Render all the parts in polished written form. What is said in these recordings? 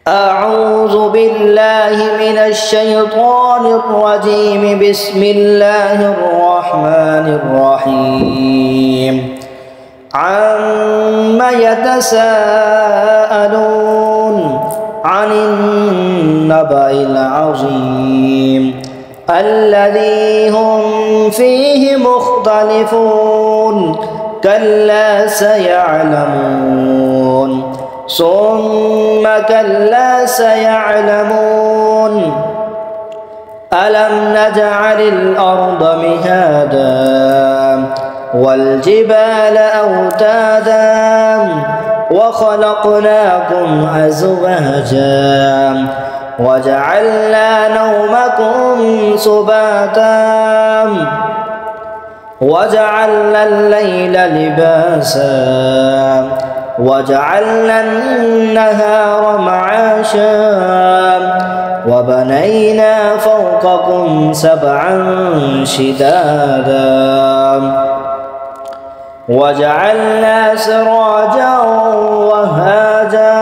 أعوذ بالله من الشيطان الرجيم. بسم الله الرحمن الرحيم. عما يتساءلون عن النبأ العظيم الذي هم فيه مختلفون كلا سيعلمون ثم كلا سيعلمون ألم نجعل الأرض مهادا والجبال أوتادا وخلقناكم أزواجا وجعلنا نومكم سباتا وجعلنا الليل لباسا وجعلنا النهار معاشا وبنينا فوقكم سبعا شدادا وجعلنا سراجا وهاجا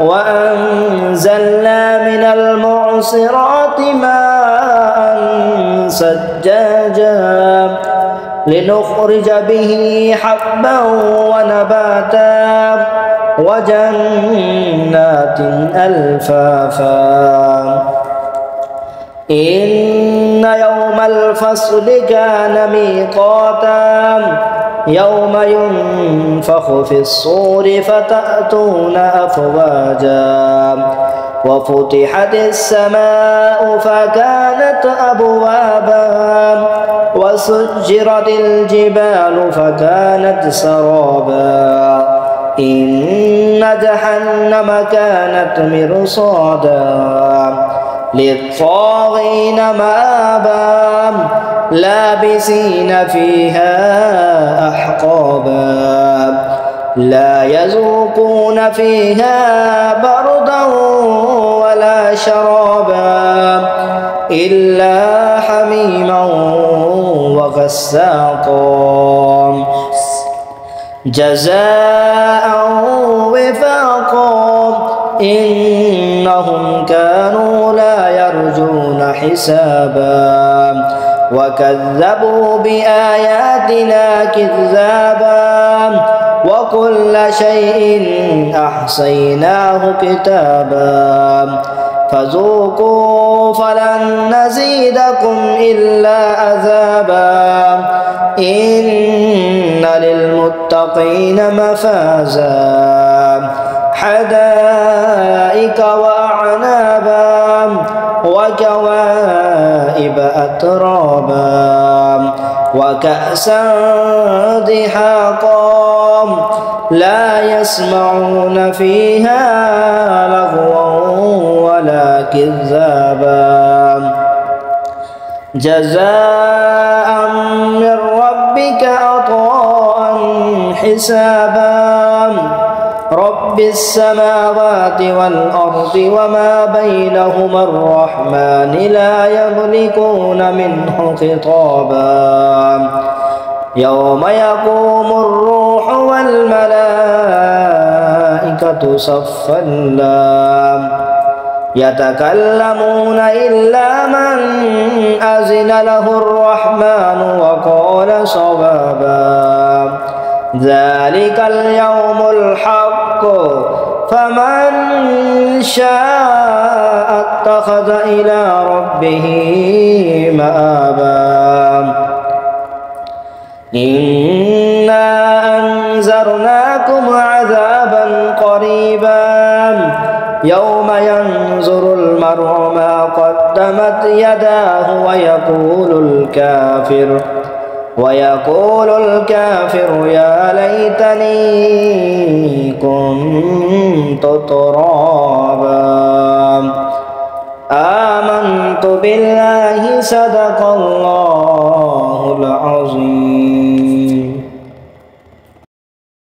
وأنزلنا من المعصرات ماء ثجاجا لنخرج به حبا ونباتا وجنات ألفافا إن يوم الفصل كان ميقاتا يوم ينفخ في الصور فتأتون أفواجا وفتحت السماء فكانت أبوابا وسجرت الجبال فكانت سرابا إن جهنم كانت مرصادا للطاغين مآبا لابسين فيها أحقابا لا يذوقون فيها بردا ولا شرابا إلا حميما وغساقا جزاء وفاقا إنهم كانوا لا يرجون حسابا وكذبوا بآياتنا كذابا وكل شيء أحصيناه كتابا فذوقوا فلن نزيدكم إلا عذابا إن للمتقين مفازا حدائق وأعنابا وكواعب أترابا وكأسا دحاقا لا يسمعون فيها لغوا ولا كذابا جزاء من ربك عطاء حسابا رب السماوات والأرض وما بينهما الرحمن لا يملكون منه خطابا يوم يقوم الروح والملائكة صفا لا يتكلمون إلا من أذن له الرحمن وقال صوابا ذلك اليوم الحق فمن شاء اتخذ إلى ربه مآبا إنا أنذرناكم عذابا قريبا يوم ينظر المرء ما قدمت يداه ويقول الكافر يا ليتني كنت ترابا آمنت بالله صدق الله العظيم.